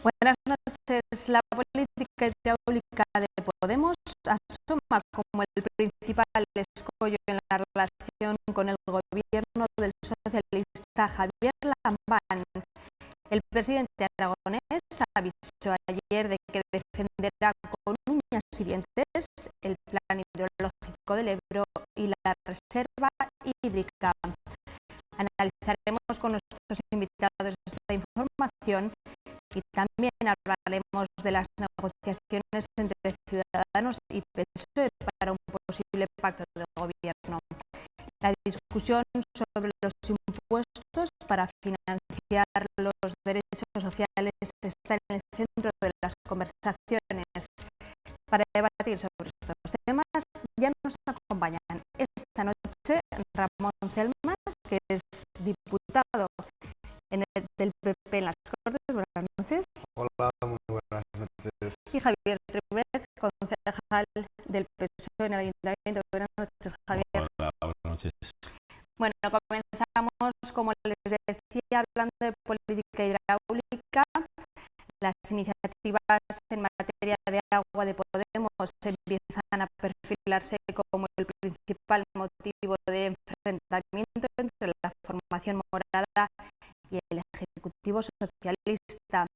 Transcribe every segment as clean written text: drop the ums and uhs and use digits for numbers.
Buenas noches. La política hidráulica de Podemos asoma como el principal escollo en la relación con el gobierno del socialista Javier Lambán. El presidente aragonés avisó ayer de que defenderá con uñas y dientes el plan hidrológico del Ebro y la reserva hídrica. Analizaremos con nuestros invitados esta información y también hablaremos de las negociaciones entre Ciudadanos y PSOE para un posible pacto de gobierno. La discusión sobre los impuestos para financiar los derechos sociales está en el centro de las conversaciones. Para debatir sobre estos temas ya nos acompañan esta noche Ramón Celma, que es diputado del PP en las Cortes. Buenas noches. Hola, muy buenas noches. Y Javier Tribet, concejal del PSOE en el Ayuntamiento. Buenas noches, Javier. Hola, buenas noches. Bueno, comenzamos, como les decía, hablando de política hidráulica. Las iniciativas en materia de agua de Podemos empiezan a perfilarse como el principal motivo de enfrentamiento entre la formación morada y el Ejecutivo socialista.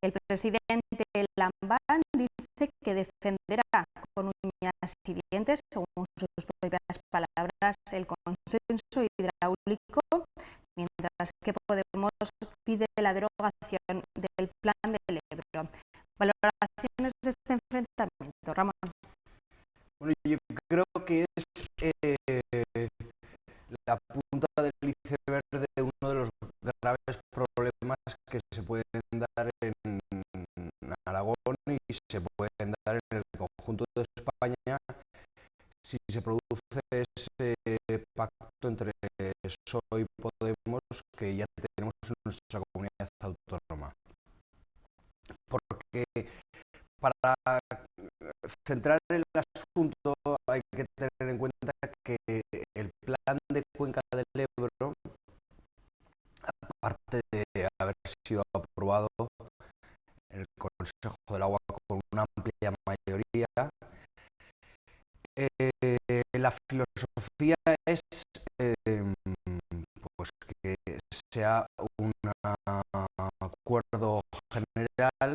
El presidente Lambán dice que defenderá con uñas y dientes, según sus propias palabras, el consenso hidráulico, mientras que Podemos pide la derogación del plan del Ebro. Valoraciones de este enfrentamiento, Ramón. Bueno, yo creo que es la punta del iceberg de uno de los graves problemas que se pueden dar en Aragón y se pueden dar en el conjunto de España si se produce ese pacto entre PSOE y Podemos que ya tenemos en nuestra comunidad autónoma. Porque para centrar el asunto hay que tener en cuenta que el plan de Cuenca del Ebro, aparte de haber sido aprobado en el Consejo del Agua con una amplia mayoría, la filosofía es pues que sea un acuerdo general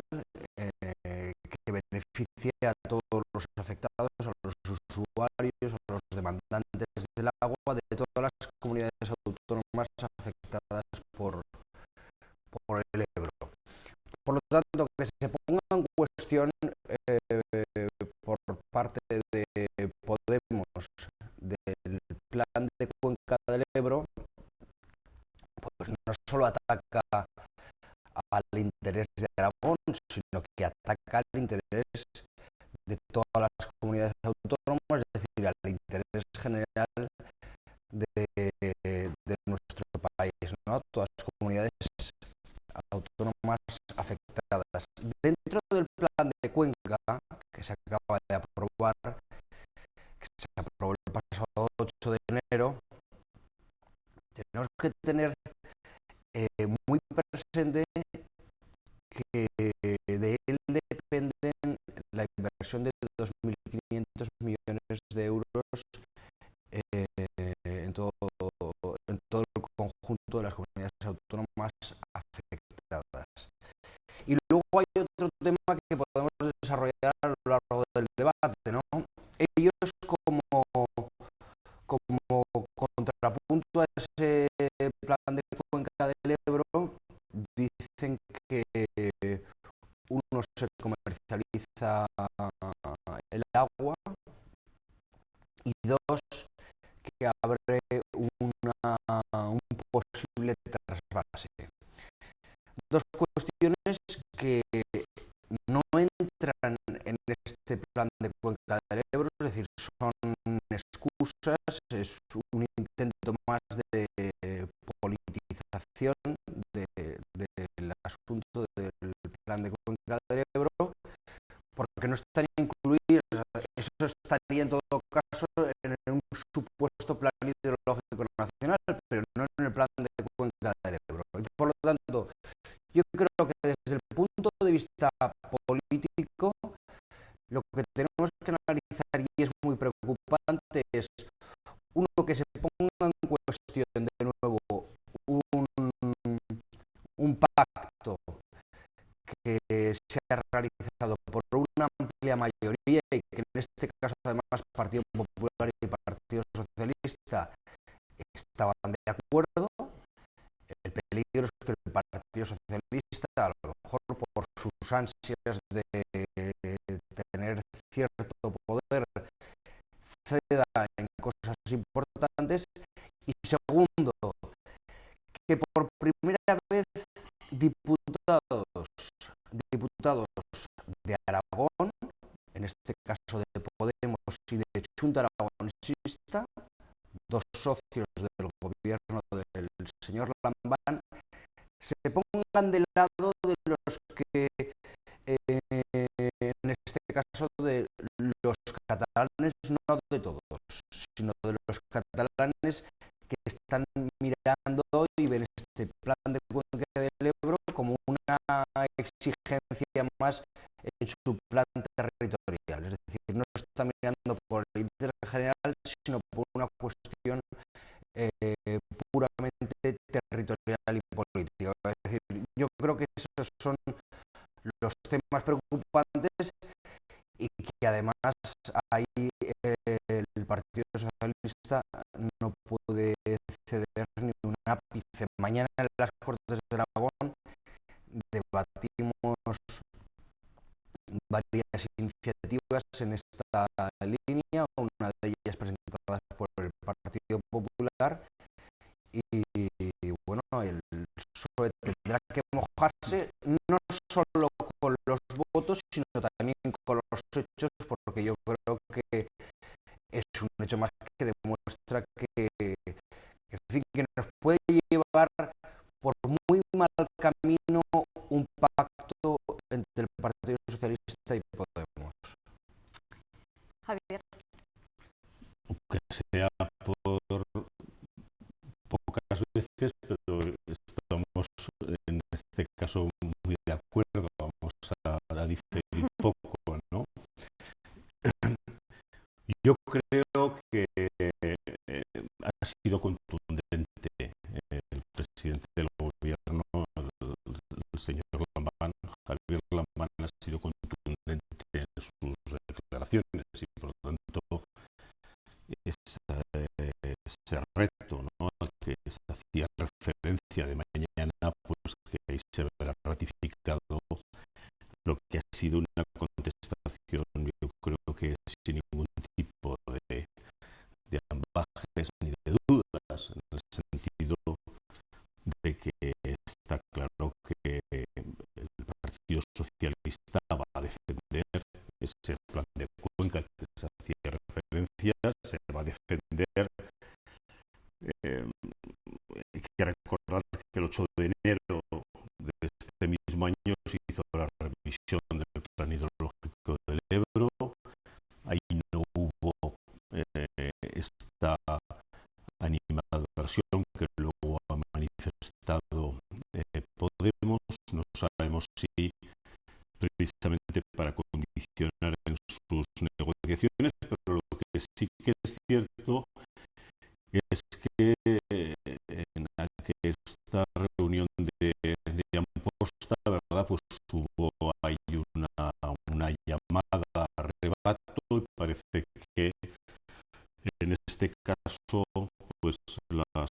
que beneficie a todos los afectados, a los usuarios, a los demandantes del agua de todas las comunidades autónomas afectadas por el Ebro. Por lo tanto, que se ponga en cuestión por parte de Podemos del plan de Cuenca del Ebro, pues no solo ataca al interés de Aragón, sino que ataca al interés de todas las comunidades autónomas, es decir, al interés general de nuestro país, ¿no? Todas las comunidades autónomas afectadas. Dentro del plan de Cuenca, que se acaba de aprobar, que se aprobó el pasado 8 de enero, tenemos que tener muy presente que de él dependen la inversión de 2.500 millones de euros en todo el conjunto de las comunidades autónomas afectadas. Y luego hay otro tema que podemos desarrollar a lo largo del debate, ¿no? Ellos como contrapunto a ese plan de Cuenca del Ebro dicen que uno, se comercializa el agua y dos, que abre un posible trasvase. Dos cuestiones que no entran en este plan de Cuenca del Ebro, es decir, son excusas, es un intento más de politización del asunto del plan de Cuenca del Ebro, porque no están incluidos, eso estaría en todo caso en un supuesto plan hidrológico nacional, pero no en el plan de Cuenca del Ebro. Y por lo tanto, yo creo que desde el punto vista político, lo que tenemos que analizar, y es muy preocupante, es uno, que se ponga en cuestión de nuevo un pacto que se ha realizado por una amplia mayoría y que en este caso además Partido Popular y Partido Socialista estaban de acuerdo. El peligro es que el Partido Socialista, a lo mejor por sus ansias de tener cierto poder, ceda en cosas importantes. Y segundo, que por primera vez diputados de Aragón, en este caso de Podemos y de Chunta Aragonesista, dos socios del gobierno del señor Lambán, se pongan del lado de los que, en este caso de los catalanes, no de todos, sino de los catalanes que están mirando y ven este plan de cuenca del Ebro como una exigencia más en su plan territorial. Es decir, no está mirando por el interés general, sino por una cuestión puramente territorial y política. Es decir, yo creo que esos son los temas preocupantes y que además ahí el Partido Socialista no puede ceder ni un ápice. Mañana en las Cortes de Aragón debatimos varias iniciativas en esta línea, una de ellas presentada por el Partido Popular, y bueno, el PSOE tendrá que mojarse no solo con los votos, sino también con los hechos, porque yo creo que es un hecho más que demuestra en fin, que nos puede llevar por muy mal camino un pacto entre el Partido Socialista y Podemos. Javier. Aunque sea por pocas veces, pero estamos en este caso muy de acuerdo. Vamos a diferir un poco, ¿no? Yo creo que ha sido contundente el presidente del gobierno, el señor Lambán, Javier Lambán, ha sido contundente en sus declaraciones y por lo tanto ese reto, ¿no?, al que se hacía referencia de mañana, pues que ahí se verá ratificado lo que ha sido una contestación, yo creo que sin ningún tipo de ambajes ni de dudas, en el sentido de que está claro que el Partido Socialista va a defender ese plan de Cuenca al que se hacía referencia, se va a defender. Hay que recordar que el 8 de enero de este mismo año se hizo la revisión del plan hidrológico del Ebro. Ahí no hubo esta animadversión que luego ha manifestado Podemos. No sabemos si precisamente para condicionar en sus negociaciones, pero lo que sí que es cierto es que en esta reunión de Amposta, ¿verdad?, pues hubo ahí una llamada a arrebato y parece que en este caso pues las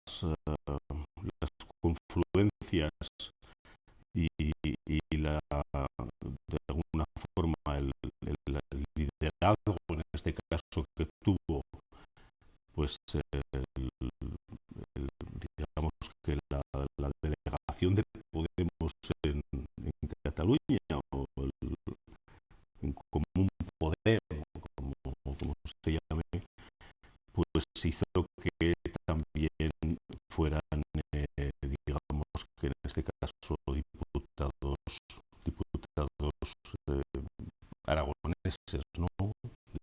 confluencias y de alguna forma el liderazgo en este caso que tuvo pues digamos que la delegación de Podemos en Cataluña, o en Común Poder, como se llame, pues hizo que también fueran, digamos que en este caso diputados aragoneses, ¿no?,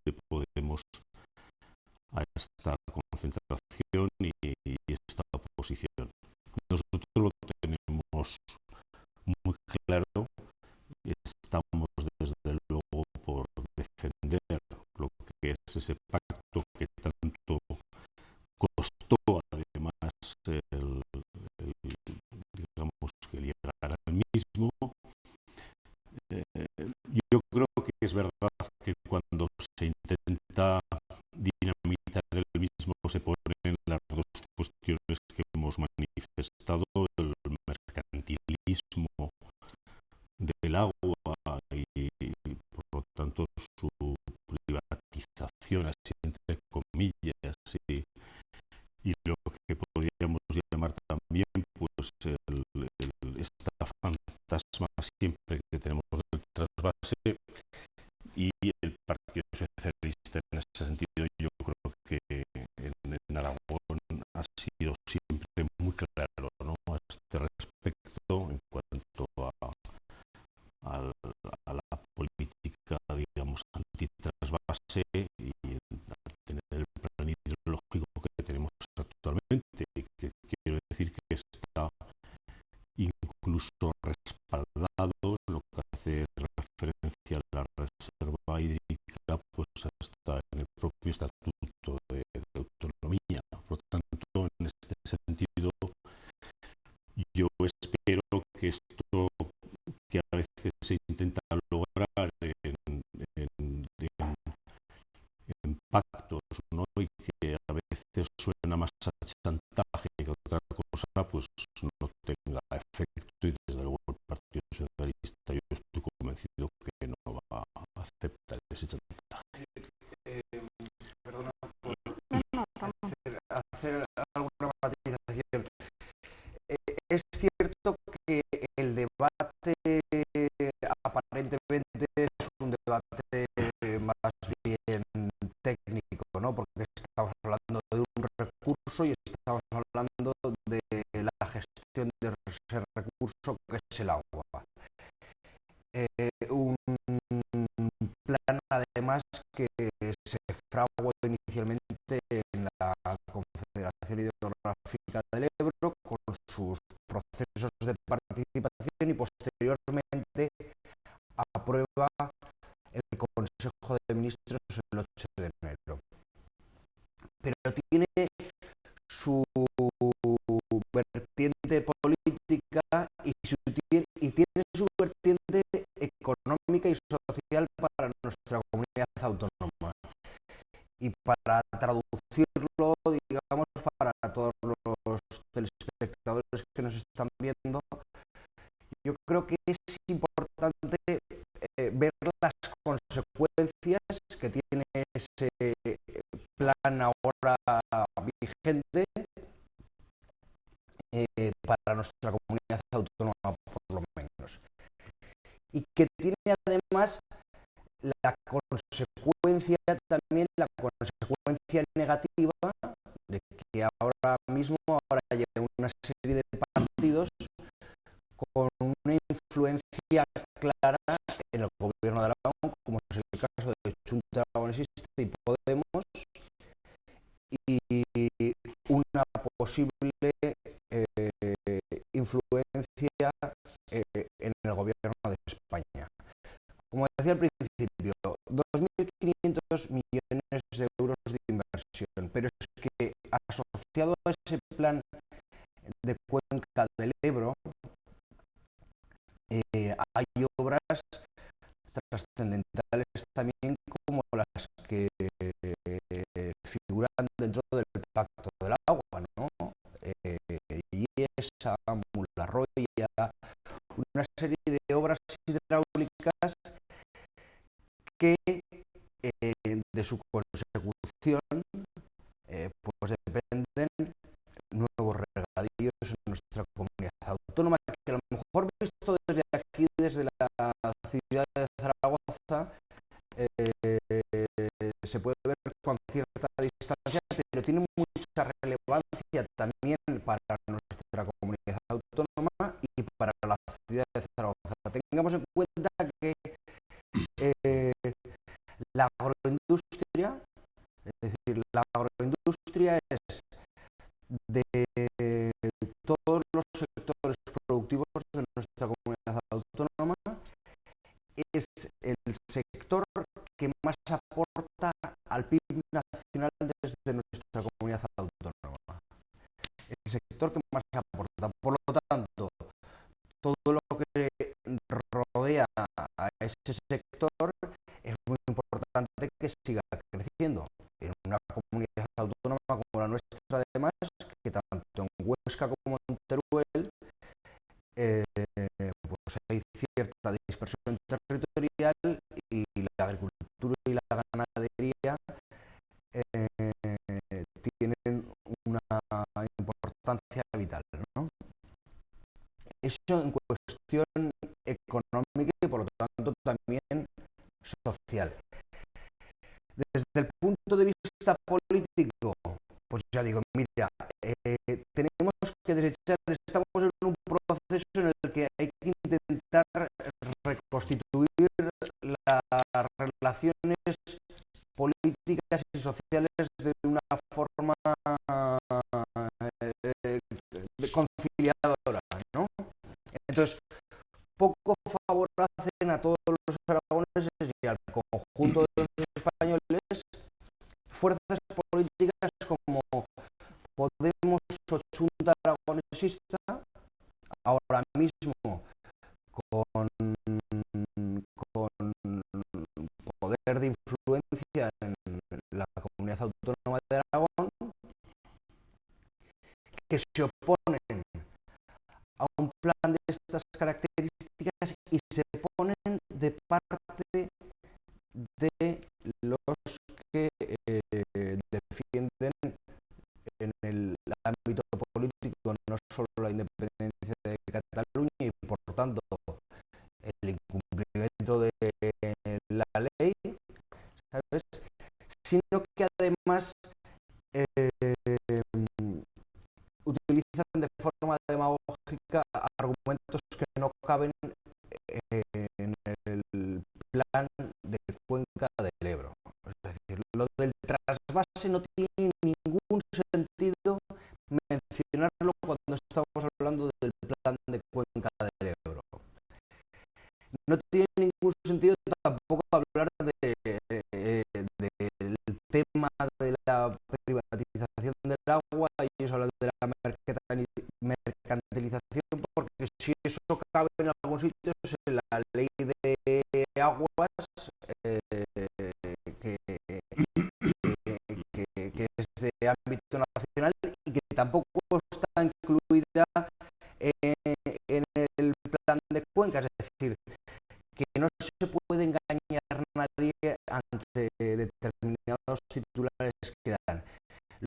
de Podemos a esta concentración y esta oposición. Nosotros lo tenemos muy claro, es pacto que tanto costó además digamos que llegar al mismo. Yo creo que es verdad que cuando se intenta dinamitar el mismo se ponen las dos cuestiones que hemos manifestado, el mercantilismo del agua y por lo tanto su privatización, así entre comillas, y lo que podríamos llamar también pues esta fantasma siempre que tenemos del trasvase, y el Partido Socialista en ese sentido yo creo que en Aragón ha sido siempre muy claro, ¿no?, a este respecto en cuanto a la política, digamos, antitrasvase y a tener el plan ideológico que tenemos actualmente, que quiero decir que está incluso respaldado en lo que hace referencia a la reserva hídrica, pues hasta en el propio estatuto de autonomía. Por lo tanto, en este sentido, yo espero que esto que a veces se intenta lograr en pactos, ¿no?, y que a veces suena más a chantaje que otra cosa, pues no tenga efecto, y desde luego el Partido Socialista yo estoy convencido que no va a aceptar ese chantaje. Perdona por hacer alguna matización. Es cierto que el debate aparentemente es un debate más bien técnico, ¿no?, porque estamos hablando de un recurso y estamos hablando de la gestión de ese recurso que es el agua. Un plan además que se fraguó inicialmente en la Confederación Hidrográfica del Ebro con sus procesos de participación, y posteriormente aprueba el Consejo de Ministros el 8 de enero. Pero tiene su vertiente política y tiene su vertiente económica y social para nuestra comunidad autónoma. Y para traducirlo, digamos, para todos los telespectadores que nos están viendo, yo creo que es importante ver las consecuencias que tiene ese plan ahora vigente para nuestra comunidad autónoma, por lo menos. Y que tiene además la consecuencia negativa de que ahora mismo haya una serie de partidos con una influencia clara en el gobierno de Aragón, como es el caso de Chunta Aragonesista y Podemos, y una posible influencia en el gobierno de España. Como decía al principio, 2.500 millones de euros de inversión, pero es que asociado a ese plan de cuenca del Ebro hay obras trascendentales también, como las que figuran dentro del Pacto del Agua, ¿no? Iesa, Mularroya, una serie de obras hidráulicas que de su consecución pues dependen nuevos regadíos en nuestra comunidad autónoma, que a lo mejor visto desde aquí, desde la ciudad de Zaragoza, se puede ver con cierta distancia, pero tiene mucha relevancia también para nuestra comunidad autónoma y para la ciudad de Zaragoza. Tengamos en cuenta que la agroindustria, es decir, la agroindustria es de todos los sectores productivos de nuestra comunidad autónoma, es el sector que más aporta al PIB nacional nacional desde nuestra comunidad autónoma. El sector que más aporta. Por lo tanto, todo lo que rodea a ese sector es muy importante que siga creciendo. En una comunidad autónoma como la nuestra, además, que tanto en Huesca como en Teruel pues hay cierta dispersión territorial y la agricultura y la ganadería tienen una importancia vital, ¿no? Eso en cuestión económica y por lo tanto también social. Desde el punto de vista político, pues ya digo, mira, tenemos que desechar, estamos en un proceso en el que hay que intentar reconstituir las relaciones políticas y sociales de una forma conciliadora, ¿no? Entonces, poco favor hacen a todos los aragoneses y al conjunto de los españoles fuerzas políticas como Podemos o Chunta Aragonesista, ahora mismo con poder de influencia en la comunidad autónoma de Aragón, que se oponen a un plan de estas características y se ponen de parte de los que defienden en el ámbito político no solo la independencia de Cataluña y por tanto el incumplimiento de la ley, ¿sabes? Sino que además utilizan de forma demagógica argumentos que no caben en el plan de Cuenca del Ebro. Es decir, lo del trasvase no tiene ningún sentido mencionarlo cuando estamos hablando del plan de Cuenca del Ebro. No tiene ningún sentido tampoco hablar del tema de la privatización del agua y eso habla de la mercantilización, porque si eso cabe en algún sitio es en la ley de aguas que es de ámbito nacional y que tampoco está incluida en el plan de Cuenca, es decir, que no se puede engañar nadie ante determinados titulares que dan.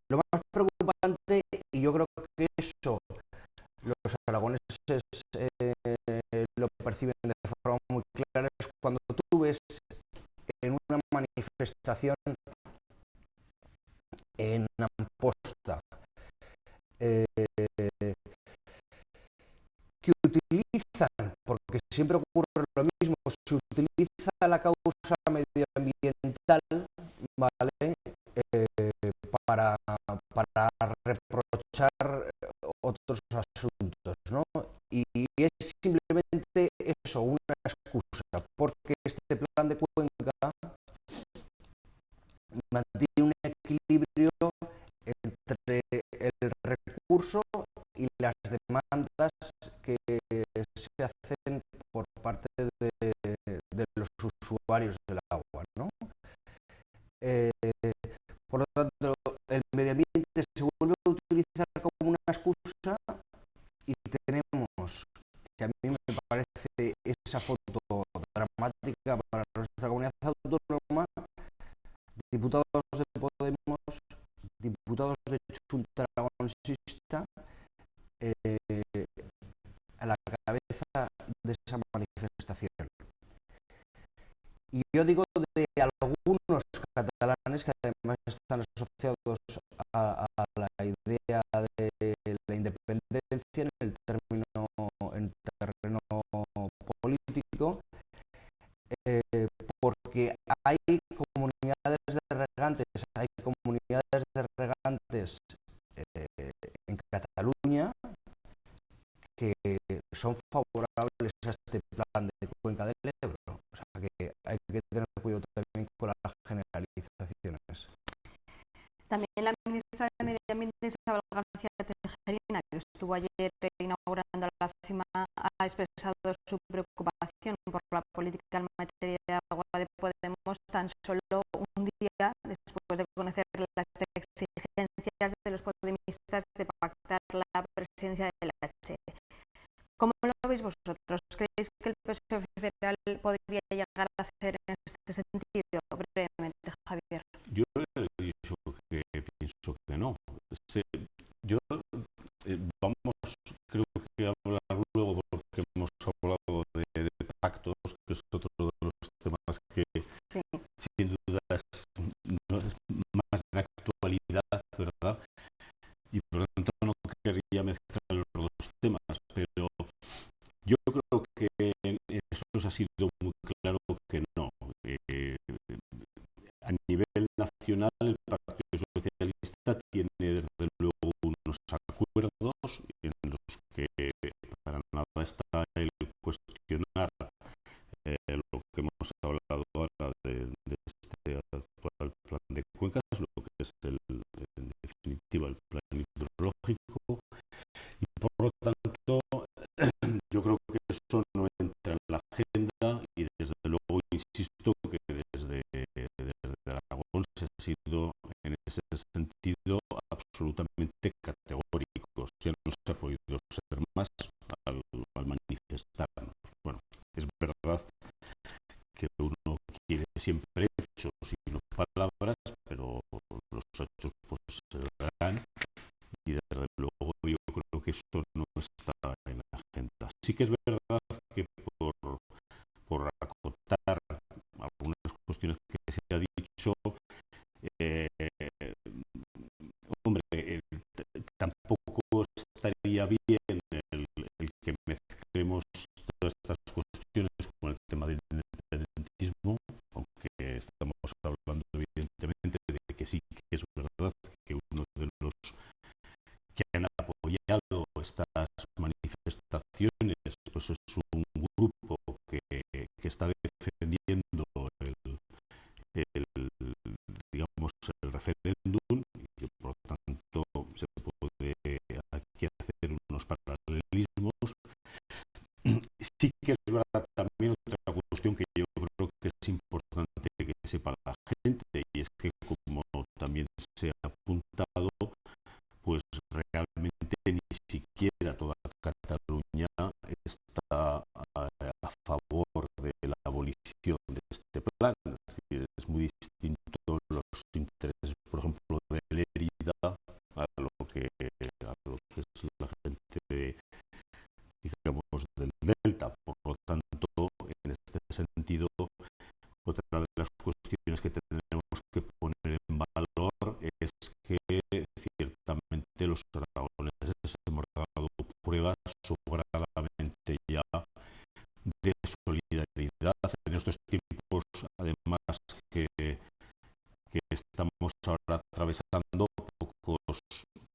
Lo más preocupante, y yo creo que eso los aragoneses lo perciben de forma muy clara, es cuando tú ves en una manifestación en Amposta que utilizan, porque siempre ocurre lo mismo, se utiliza la causa medioambiental, ¿vale? Para reprochar otros asuntos, ¿no? Y es simplemente eso, una excusa, porque este plan de Cuenca mantiene un equilibrio entre el recurso y las demandas que se hacen por parte de los usuarios del agua, ¿no? Por lo tanto, el medio ambiente se vuelve a utilizar como una excusa y tenemos, que a mí me parece esa foto dramática para nuestra comunidad autónoma, diputados de Podemos, diputados de Chunta Aragonesista a la cabeza de esa manifestación. Y yo digo de algunos catalanes que además están asociados a la idea de la independencia en el terreno político, porque hay comunidades de regantes en Cataluña que son favorables a este plan de Cuenca del Ebro. O sea que hay que tener cuidado también con las generalizaciones. También la ministra de Medio Ambiente, Isabel García Tejerina, que estuvo ayer inaugurando la FIMA, ha expresado su preocupación por la política en materia de agua de Podemos tan solo un día después de conocer las exigencias de los podemistas de pactar la presidencia del H. ¿Cómo lo veis vosotros? ¿Creéis que el PSOE federal podría llegar a hacer en este sentido? Brevemente, Javier. Yo he dicho que pienso que no. Yo, vamos, creo que hablar luego porque hemos hablado de pactos, que es otro de los temas que sí, sin duda es más de actualidad, ¿verdad? Y por lo tanto no quería mezclar los dos temas, pero yo creo que eso ha sido muy claro que no. A nivel nacional, el Partido Socialista tiene desde luego unos acuerdos en los que para nada está el cuestionar lo que hemos hablado ahora de este actual plan de cuencas, lo que es en definitiva el plan hidrológico, y por lo tanto yo creo que eso no entra en la agenda y desde luego insisto que desde Aragón se ha sido en ese sentido absolutamente categóricos. Ya no se ha podido ser más al manifestarnos. Bueno, es verdad que uno quiere siempre hechos y no palabras, pero los hechos pues se verán y desde luego yo creo que eso no está en la agenda. Sí que es verdad que por acotar algunas cuestiones que se ha dicho, hombre, tampoco estaría bien el que mezclemos todas estas cuestiones con el tema del independentismo, aunque estamos hablando evidentemente de que sí que es verdad que uno de los que han apoyado estas manifestaciones pues es un grupo que está defendiendo digamos el referéndum y que por lo tanto se puede aquí hacer unos paralelismos. Sí que es verdad también otra cuestión que yo creo que es importante que sepa la gente, y es que como también se ha apuntado, pues realmente ni siquiera toda Cataluña está a favor de la abolición de este plan. Es decir, es muy distinto los intereses, por ejemplo, de Lérida a lo que es la gente digamos del Delta. Por lo tanto, en este sentido, otra de las cuestiones que tenemos que poner en valor es que ciertamente los aragoneses hemos dado pruebas sobradamente ya de solidaridad en estos tiempos, además que estamos ahora atravesando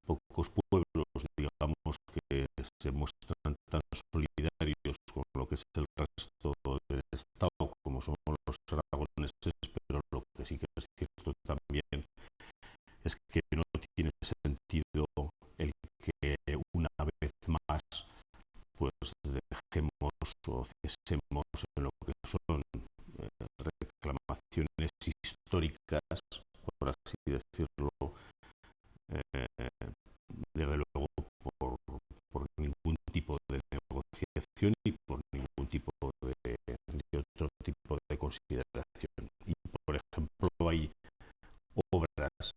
pocos pueblos, digamos, que se muestran tan solidarios con lo que es el resto del Estado como somos los aragoneses, pero lo que sí que es cierto también es que no tiene sentido el que una vez más pues dejemos o cesemos en lo que son reclamaciones históricas, por así decirlo, desde luego por ningún tipo de negociación y por ningún tipo de otro tipo de consideración. Y por ejemplo hay obras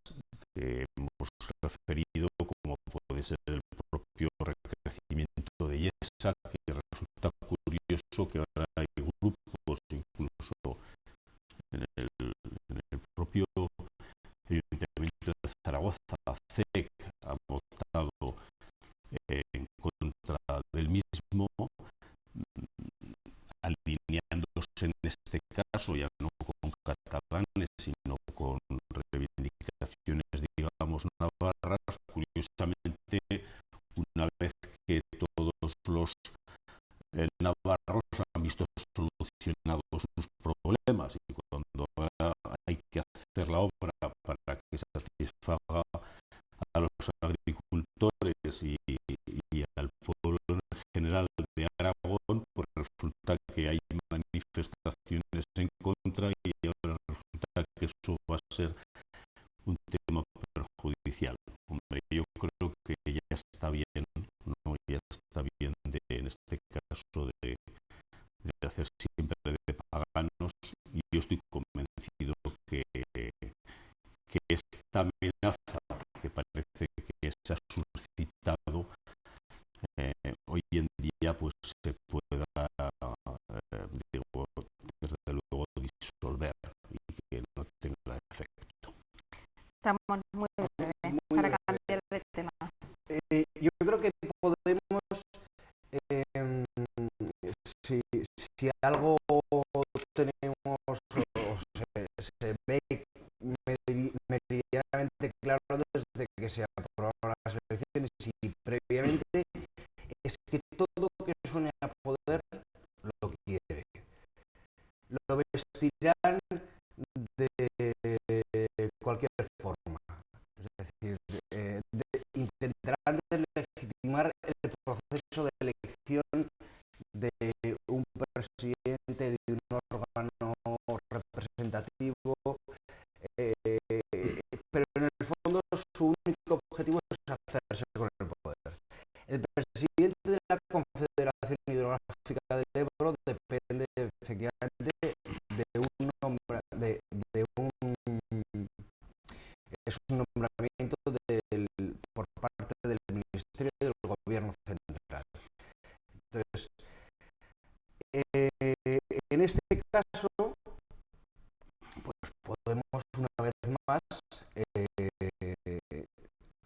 que hemos referido como puede ser el propio recrecimiento de Yesa, que resulta curioso que ahora hay grupos incluso en el propio Ayuntamiento de Zaragoza, CEC, ha votado en contra del mismo, alineándose en este caso ya no con catalanes, sino con reivindicaciones, digamos, navarras. Curiosamente, una vez que todos los navarros han visto solucionados sus problemas y cuando ahora hay que hacer la obra para que satisfaga a los agricultores y al pueblo en general de Aragón, pues resulta que hay manifestaciones en contra y ahora resulta que eso va a ser un tema perjudicial. Hombre, yo creo que ya está bien, ¿no? Ya está bien en este caso de hacer siempre de paganos, y yo estoy convencido que esta amenaza que parece que se ha suscitado hoy en día pues se pueda digo, desde luego disolver y que no tenga efecto. Ramón, muy breve, para cambiar de tema. Yo creo que podemos, si algo tenemos o se ve meridianamente claro desde que se aprobaron las elecciones y previamente, es que todo que suene a poder lo quiere. Lo vestirán de cualquier forma. Es decir, intentarán deslegitimar el proceso de elección de un presidente, de un órgano representativo, pero en el fondo su único objetivo es hacerse con el poder. El presidente de la Confederación Hidrográfica del Ebro depende efectivamente es un nombramiento por parte del Ministerio del Gobierno Central. Entonces, en este caso, pues podemos una vez más,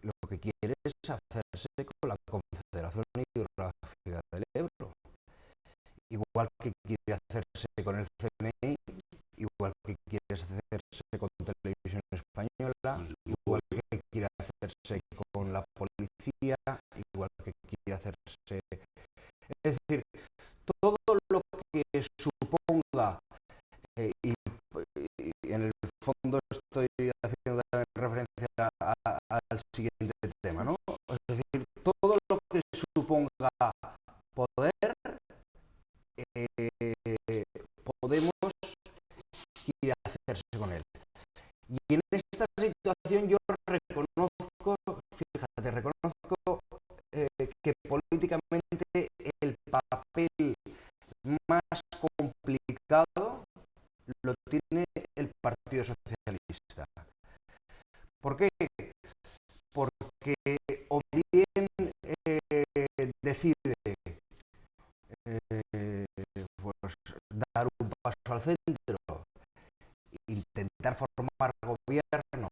lo que quiere es hacerse con la Confederación Hidrográfica del Ebro. Igual que quiere hacerse con el CNI, igual que quiere hacerse con Televisión Española, igual que quiere hacerse con la policía, igual que quiere hacerse... Es decir, todo lo que suponga, y en el fondo estoy haciendo referencia al siguiente tema, ¿no? Es decir, todo lo que suponga poder, Podemos quiere hacerse con él. Y en esta situación yo reconozco que políticamente el papel más complicado lo tiene el Partido Socialista. ¿Por qué? Porque o bien decide pues dar un paso al centro, intentar formar gobierno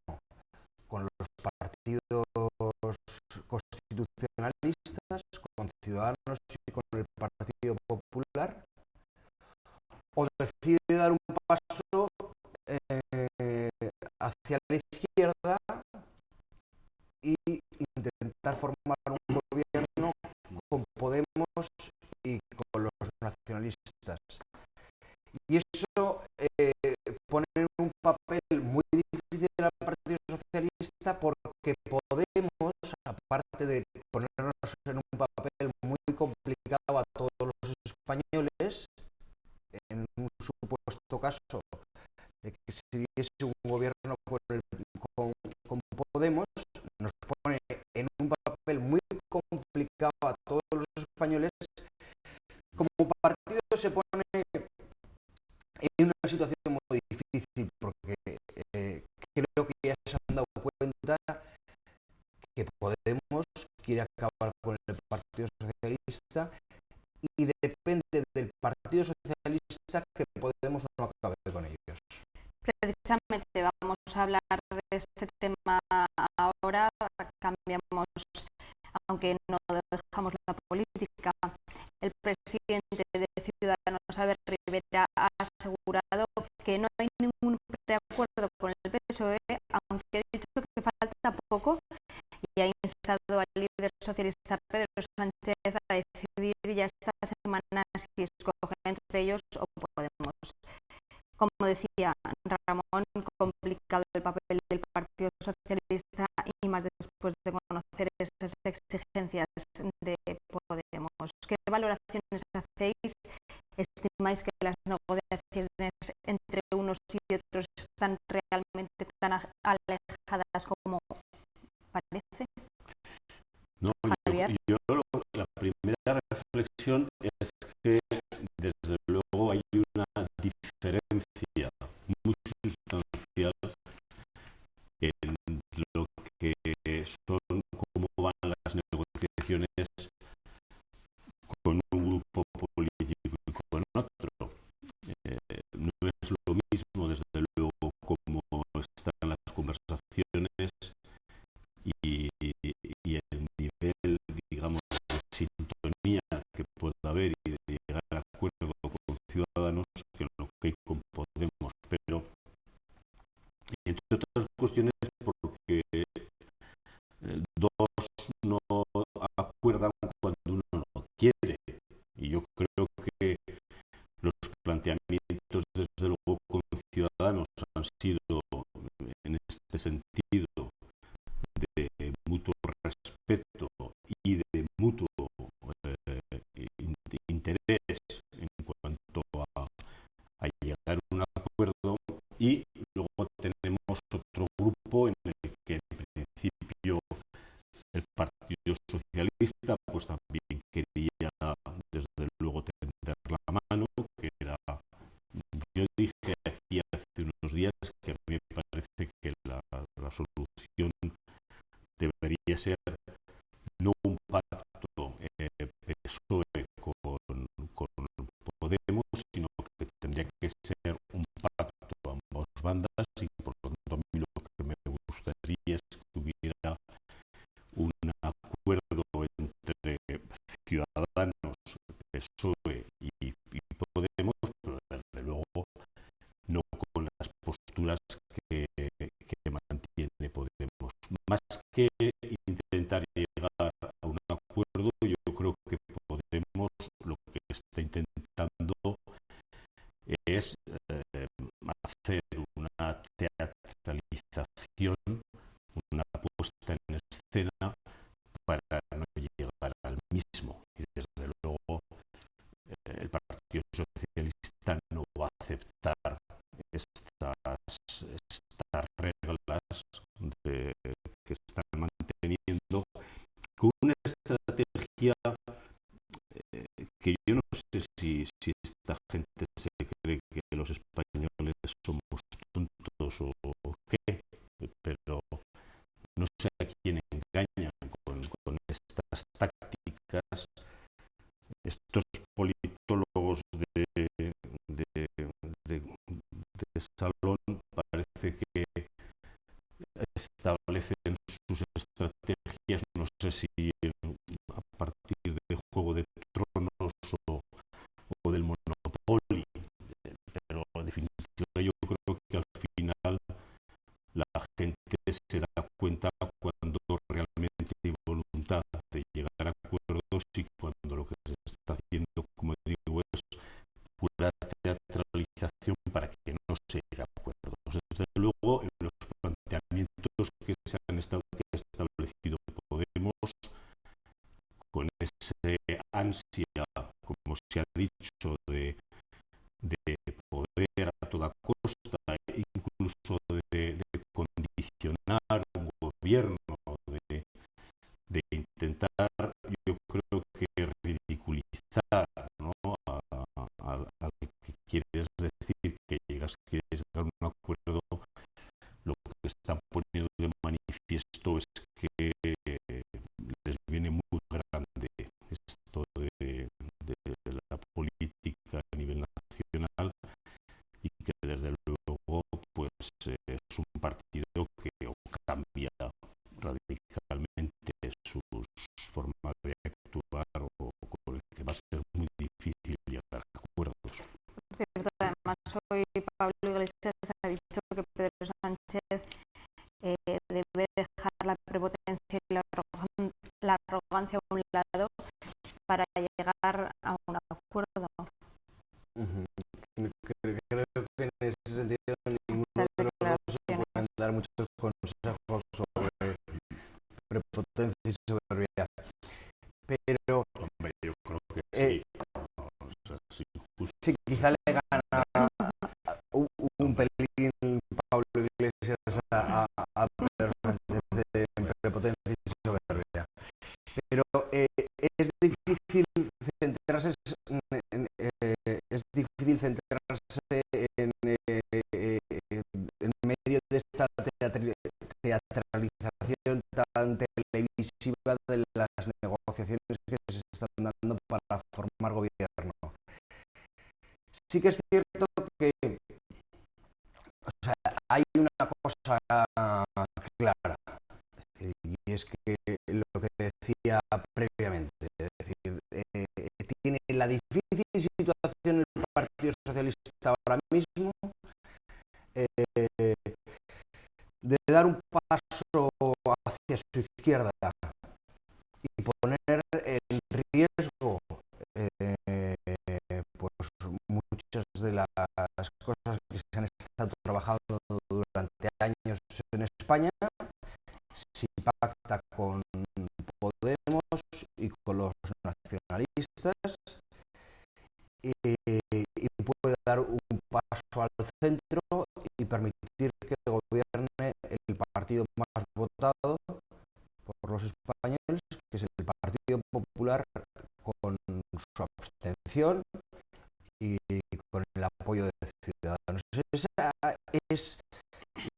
con los partidos constitucionalistas, con Ciudadanos y con el Partido Popular, o decide dar un paso hacia la izquierda y intentar formar un gobierno con Podemos y con los nacionalistas. Y eso pone un papel muy difícil al Partido Socialista, porque Podemos, aparte de ponernos en un papel muy complicado a todos los españoles, en un supuesto caso de que se diese un gobierno con Podemos, nos pone en un papel muy complicado a todos los españoles. Como partido se pone en una situación muy difícil, porque creo que ya se han dado cuenta que Podemos quiere acabar con el Partido Socialista y depende del Partido Socialista que Podemos no acabe con ellos. Precisamente vamos a hablar de este tema ahora, cambiamos, aunque no dejamos la política. El presidente de Ciudadanos, Albert Rivera, ha asegurado que no hay ningún preacuerdo con el PSOE, aunque ha dicho que falta poco, y ha instado al líder socialista Pedro Sánchez a decidir ya esta semana si escoge entre ellos o Podemos. Como decía Ramón, complicado el papel del Partido Socialista y más después de conocer esas exigencias de Podemos. ¿Qué valoraciones hacéis? ¿Estimáis que las negociaciones entre unos y otros están realmente tan alejadas como parece? No, Javier. la primera reflexión es que desde luego hay una diferencia muy sustancial en lo que son, cómo van las negociaciones con un grupo político y con otro. No es lo mismo, desde luego, cómo están las conversaciones y el nivel, digamos, de sintonía que pueda haber y de llegar a acuerdo con Ciudadanos que lo que hay con Podemos. Pero, entre otras cuestiones, porque dos no acuerdan cuando uno no quiere. Y yo creo que los planteamientos, desde luego, con Ciudadanos han sido, en este sentido, de mutuo respeto y de mutuo interés en cuanto a llegar a un acuerdo, y luego tenemos otro grupo en el que en principio el Partido Socialista pues también quería desde luego tender la mano, que era, yo dije aquí hace unos días que a mí me parece que la solución debería ser no un pacto PSOE con Podemos, sino que tendría que ser un pacto a ambas bandas, y por lo tanto a mí lo que me gustaría es que hubiera un acuerdo entre Ciudadanos, PSOE y Podemos, pero desde luego no con las posturas que mantiene Podemos. Más que intentar llegar a un acuerdo, yo creo que Podemos lo que está intentando es hacer una teatralización, una puesta en escena para no llegar al mismo. Y desde luego el Partido Socialista no va a aceptar estas reglas que están manteniendo, con una estrategia que yo no sé si esta gente se cree que los españoles somos tontos o qué, pero no sé a quién engañan con estas tácticas. Estos politólogos de salón parece que establecen sus estrategias, no sé si a partir de Juego de Tronos o del Monopoly, pero en definitiva yo creo que al final la gente se da cuenta cuando realmente hay voluntad de llegar a acuerdos y cuando lo que se está haciendo, como digo, es pura teatralización para que no se llegue a acuerdos. Desde luego, en los planteamientos que se han establecido Podemos, con ese ansia, como se ha dicho, de poder a toda costa, incluso de condicionar un gobierno, de intentar, yo creo que ridiculizar, ¿no?, al que quieres decir que quieres llegar a un acuerdo. Lo que están poniendo de manifiesto es que les viene muy grande esto de la política a nivel nacional, y que desde luego pues es un partido que o cambia radicalmente su forma de actuar, o con el que va a ser muy difícil llegar a acuerdos. Por cierto, además hoy Pablo Iglesias ha dicho que Pedro Sánchez debe dejar la prepotencia y la arrogancia a un lado para llegar a un acuerdo. Creo que en ese sentido ninguno de los dos se pueden dar muchos consejos sobre prepotencia y soberbia. Pero Hombre, yo creo que sí. O sea, sí, justo. sí, quizá le gana un pelín Pablo Iglesias a Pedro Sánchez de prepotencia y soberbia. Pero es difícil centrarse en medio de esta teatralización tan televisiva de las negociaciones que se están dando para formar gobierno. Sí que es cierto que, o sea, hay una cosa clara, y es que lo que decía previamente, es decir, tiene la difícil situación el Partido Socialista ahora mismo de dar un paso hacia su izquierda y poner en riesgo pues muchas de las cosas que se han estado trabajando durante años en España, si pacta con Podemos y con los nacionalistas y puede dar un paso al centro y permitir que gobierne el partido más votado por los españoles, que es el Partido Popular, con su abstención y con el apoyo de Ciudadanos. Esa es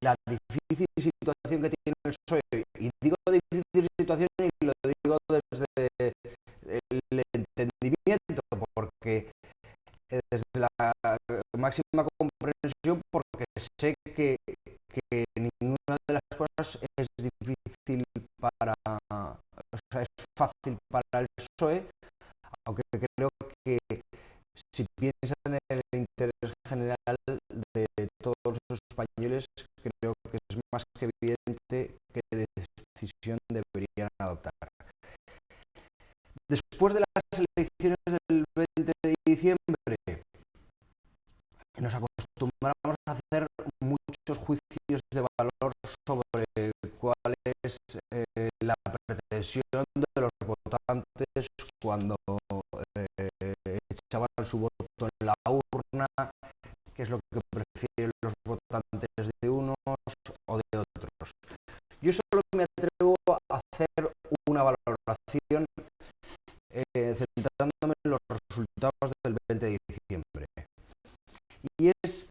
la difícil situación que tiene el PSOE. Y digo difícil situación y lo digo desde el entendimiento, porque desde la máxima comprensión, porque sé que ninguna de las cosas es difícil para, o sea, es fácil para el PSOE, aunque creo que si piensan en el interés general de todos los españoles, creo que es más que evidente qué decisión deberían adoptar. Después de las elecciones del 20 de diciembre, nos acostumbramos a hacer muchos juicios de valor sobre cuál es la pretensión de los votantes cuando echaban su voto en la urna, qué es lo que prefieren los votantes de unos o de otros. Yo solo me atrevo a hacer una valoración centrándome en los resultados del 20 de diciembre. Y es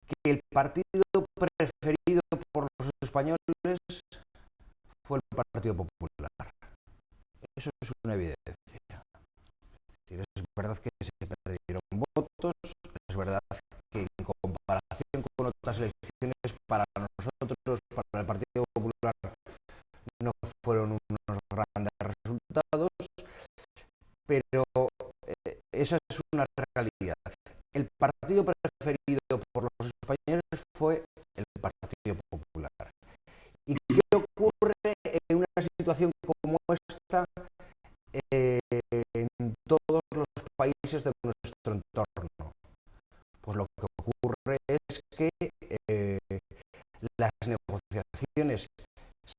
que el partido preferido por los españoles fue el Partido Popular. Eso es una evidencia. Es verdad que se perdieron votos, es verdad que en comparación con otras elecciones para nosotros, para el Partido Popular, no fueron unos grandes resultados, pero esa es una realidad. El partido preferido por los españoles fue el Partido Popular. ¿Y qué ocurre en una situación como esta en todos los países de nuestro entorno? Pues lo que ocurre es que las negociaciones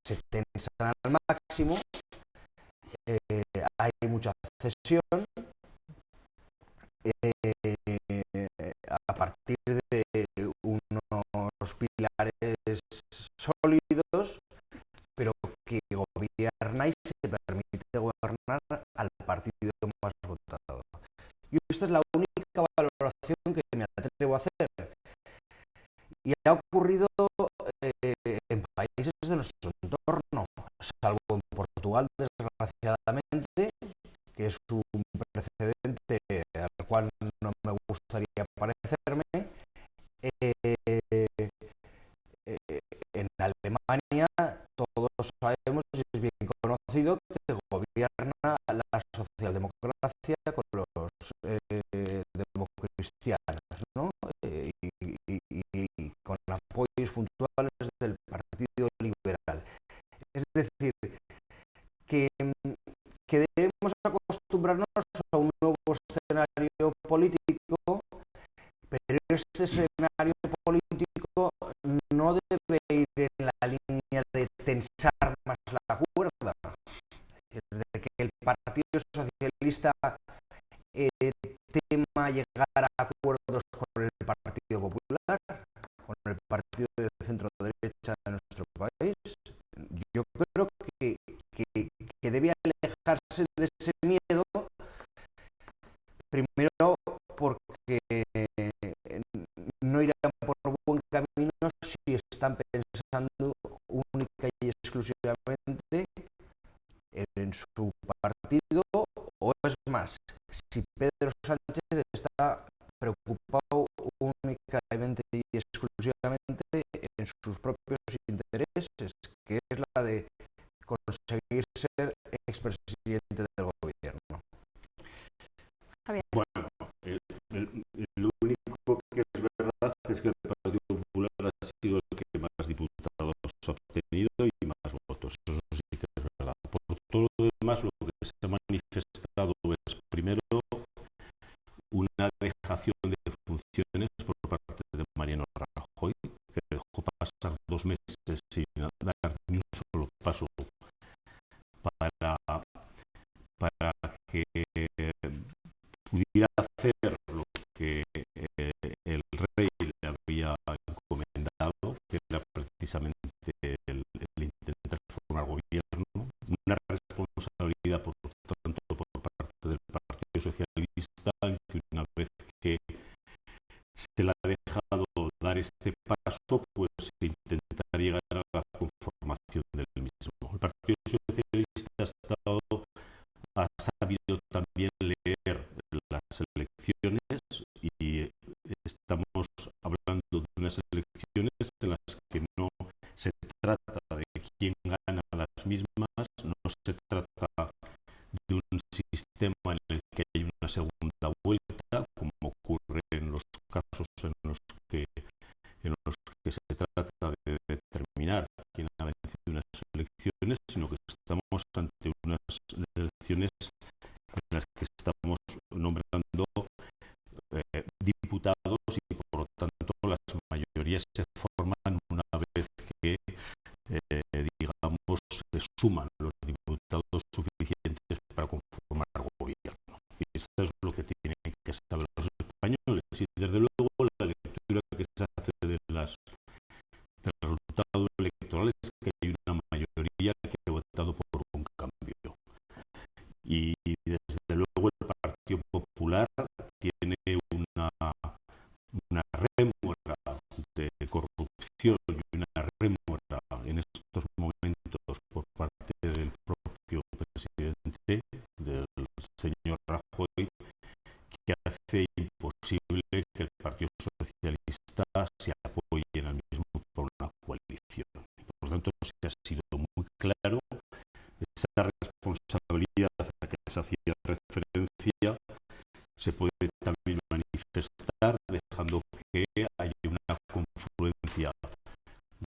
se tensan al máximo, hay mucha cesión, a partir de unos pilares sólidos, pero que gobierna y se permite gobernar al partido más votado. Y esta es la única valoración que me atrevo a hacer. Y ha ocurrido en países de nuestro entorno, salvo en Portugal, desgraciadamente, que es un precedente al cual no me gustaría parecerme. En Alemania todos sabemos, y es bien conocido, que gobierna la socialdemocracia con los democristianos, ¿no? Y con apoyos puntuales del Partido Liberal. Es decir, que debemos acostumbrarnos a un nuevo escenario político, pero este escenario político no debe ir en la línea de tensar más la cuerda, de que el Partido Socialista tema llegar a acuerdos con el Partido Popular, con el partido de centro derecha de nuestro país. Yo creo que debe alejarse de ese miedo, primero porque no irán por buen camino si están pensando única y exclusivamente en su partido, o es más, si Pedro Sánchez está preocupado únicamente y exclusivamente en sus propios intereses, que es la de conseguir ser expresidente del gobierno. Bueno, lo único que es verdad es que el Partido Popular ha sido el que más diputados ha obtenido y más votos. Eso sí que es verdad. Por todo lo demás, lo que se ha manifestado es, primero, una dejación de funciones por parte de Mariano Rajoy, que dejó pasar 2 meses sin dar ni un solo paso para que pudiera hacer lo que el rey le había encomendado, que era precisamente el intentar formar gobierno, una responsabilidad por tanto por parte del Partido Socialista, en que una vez que se le ha dejado dar este paso, pues intentar llegar a la conformación del mismo. El Partido Socialista ha sabido también leer las elecciones, y estamos hablando de unas elecciones en las que no se trata de quién gana las mismas, no se trata de un sistema en el que hay una segunda vuelta, como ocurre en los casos en los que se trata de determinar quién ha vencido unas elecciones, sino que estamos ante unas elecciones en las que estamos nombrando diputados, y por lo tanto las mayorías se forman una vez que digamos se suman los diputados suficientes para conformar gobierno. Y eso es lo que tienen que saber los españoles, y desde luego la lectura que se hace de los resultados electorales es que hay una mayoría que ha votado por un cambio. Y desde luego el Partido Popular tiene una rémora de corrupción y una rémora en estos momentos por parte del propio presidente, del señor Rajoy, que hace imposible que el Partido Socialista se apoye en el mismo por una coalición. Por lo tanto, se ha sido muy claro esa responsabilidad a la que se hacía referencia. Se puede también manifestar dejando que haya una confluencia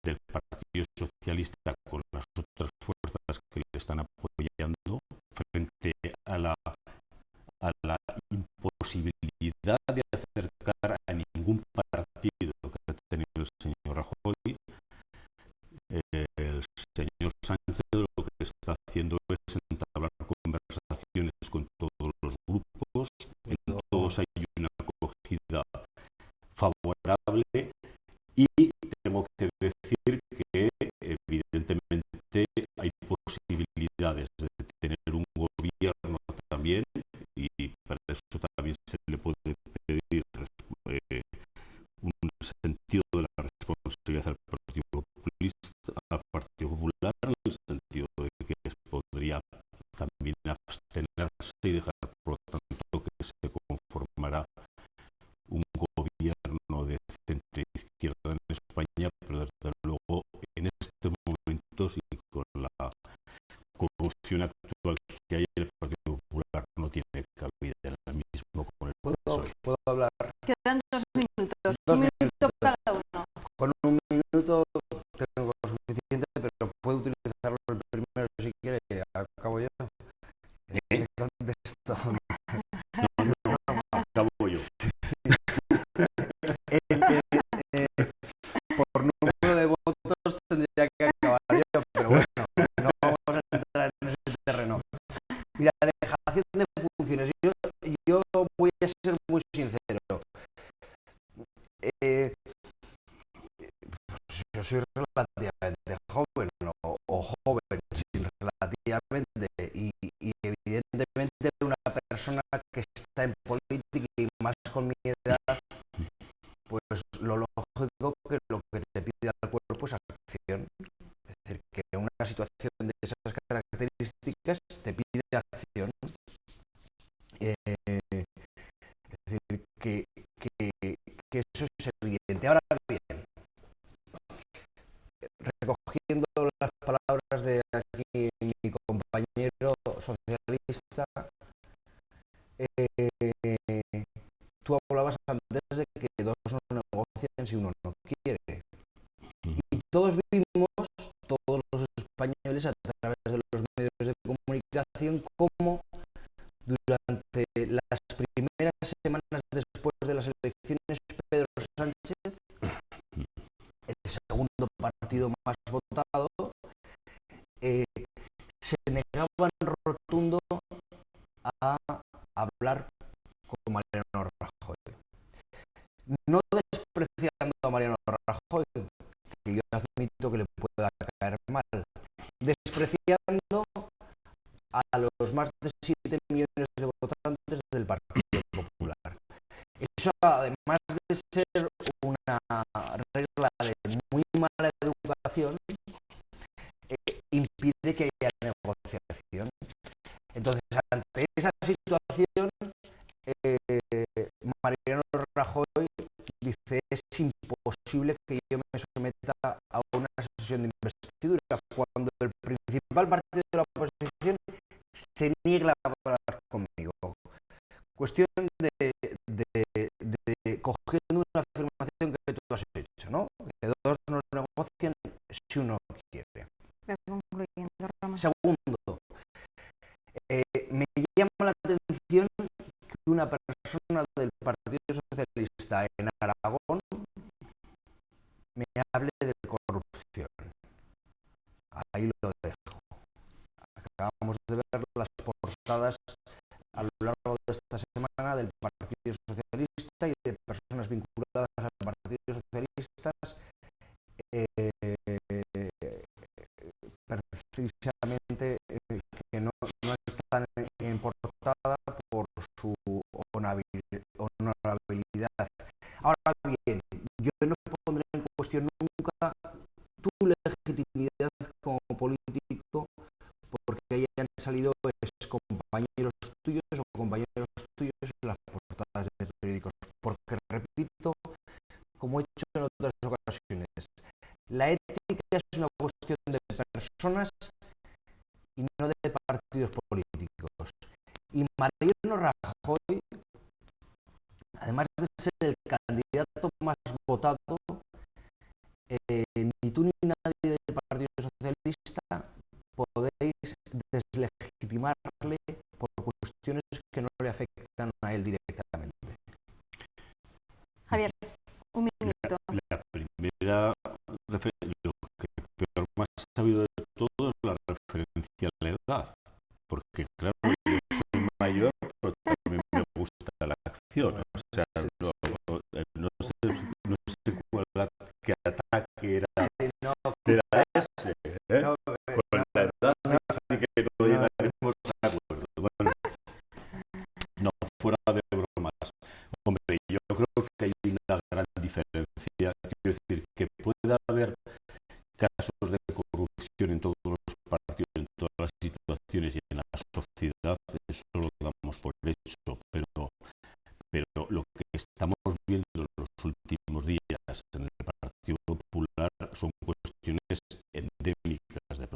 del Partido Socialista con las otras fuerzas que le están apoyando frente a la imposibilidad de acercar a ningún partido que ha tenido el señor Rajoy. El señor Sánchez lo que está haciendo es entablar conversaciones con todos los grupos, en todos hay una acogida favorable, y tengo que decir que evidentemente hay posibilidades de tener un gobierno también, y para eso también se le puede pedir un sentido de la responsabilidad al Partido Popular, en el sentido de que podría también abstenerse y dejar, por lo tanto, que se conformará un gobierno de centro izquierda en España, pero desde luego en estos momentos y con la corrupción actual que hay, el Partido Popular no tiene cabida en el mismo con el PSOE. ¿Puedo hablar? Quedan 2 minutos. 2 un minuto minutos. cada uno. Con un minuto tengo suficiente, pero puedo utilizarlo el primero si quiere, que acabo yo. Contesto. Acabo yo. Por número de votos tendría que acabar yo, pero bueno. joven, sí, relativamente, y evidentemente una persona que está en política y más con mi edad, pues lo lógico que lo que te pide al cuerpo es acción. Es decir, que en una situación de esas características te pide acción. Es decir, que eso es evidente. Ahora bien, recogiendo las palabras de aquí mi compañero socialista, tú hablabas antes de que dos no negocian si uno no quiere. Y todos vimos, todos los españoles, a través de los medios de comunicación, cómo durante las primeras semanas después de las elecciones, Pedro Sánchez, el segundo partido más votado, se negaban rotundo a hablar con Mariano Rajoy. No despreciando a Mariano Rajoy, que yo admito que le pueda caer mal, despreciando a los más de 7 millones de votantes del Partido Popular. Eso, además de ser una regla de muy mala educación, impide que haya negociación. Entonces, ante esa situación, Mariano Rajoy dice: es imposible que yo me someta a una sesión de investidura, cuando el principal partido de la oposición se niega a hablar conmigo. Cuestión de cogiendo una afirmación que tú has hecho, ¿no? Que dos no negocian si uno quiere. Segundo, me llama la atención que una persona del Partido Socialista en Aragón me hable de corrupción. Ahí lo dejo. Acabamos de ver las portadas a lo largo de esta semana del Partido Socialista y de personas vinculadas al Partido Socialista, precisamente que no están en portada por su honorabilidad. Ahora bien, yo no pondré en cuestión nunca tu legitimidad como político porque hayan salido compañeros tuyos o compañeros tuyos en las portadas de periódicos. Porque, repito, como he hecho en otras ocasiones, la ética es una cuestión de personas y no de partidos políticos. Y Mariano Rajoy, además de ser el candidato más votado, ni tú ni nadie del Partido Socialista podéis deslegitimarle por cuestiones que no le afectan a él directamente. Javier, un minuto. La primera, lo que peor más he sabido de todo es la referencia a la edad, porque claro, yo soy mayor, pero también me gusta la acción. O sea, no sé qué ataque era ese, ¿eh? Con la edad sí que no llegaremos a acuerdo. Bueno, no, fuera de bromas. Hombre, yo creo que hay una gran diferencia. Quiero decir, que puede haber casos de corrupción en todos los partidos, en todas las situaciones y en la sociedad, eso lo damos por hecho, pero lo que estamos viendo en los últimos días en el Partido Popular son cuestiones endémicas de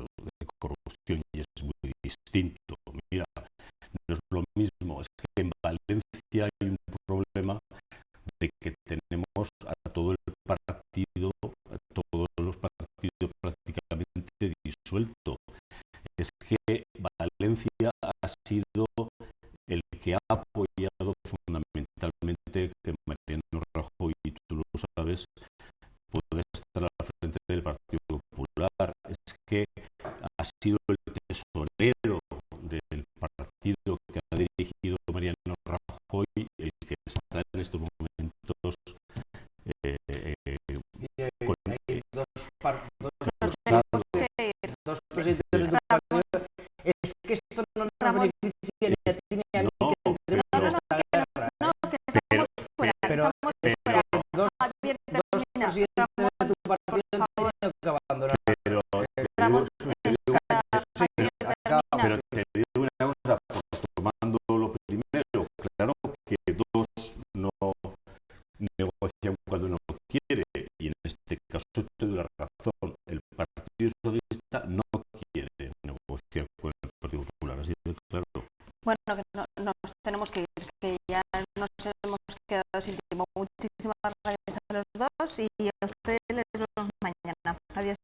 corrupción y es muy distinto. Mira, no es lo mismo, es que en Valencia hay un problema de que tenemos a todo el partido, a todos los partidos prácticamente disuelto. Es que Valencia ha sido el que ha apoyado fundamentalmente que Mariano Rajoy, y tú lo sabes, pueda estar al frente del Partido Popular. Es que ha sido el tesorero del partido que ha dirigido Mariano Rajoy el que está en estos momentos hay dos es que esto no nos Ramón. beneficia ni a ti ni a mí, No, que entremos No, en no, no, esta que guerra. no, que estamos fuera, pero- estamos pero fuera. dos Javier, presidentes termina. de tu Ramón, partido han favor. tenido que abandonar. pero Ramón, sus años. Sí, Javier, acaba. termina. Pero te digo una cosa, tomando lo primero, claro que dos no negocian cuando uno quiere, y en este caso te doy la razón, el Partido Socialista no quiere negociar con el Partido Popular, así de claro. Bueno, que nos tenemos que ir, que ya nos hemos quedado sin tiempo. Muchísimas gracias a los dos y a ustedes les vemos mañana. Adiós.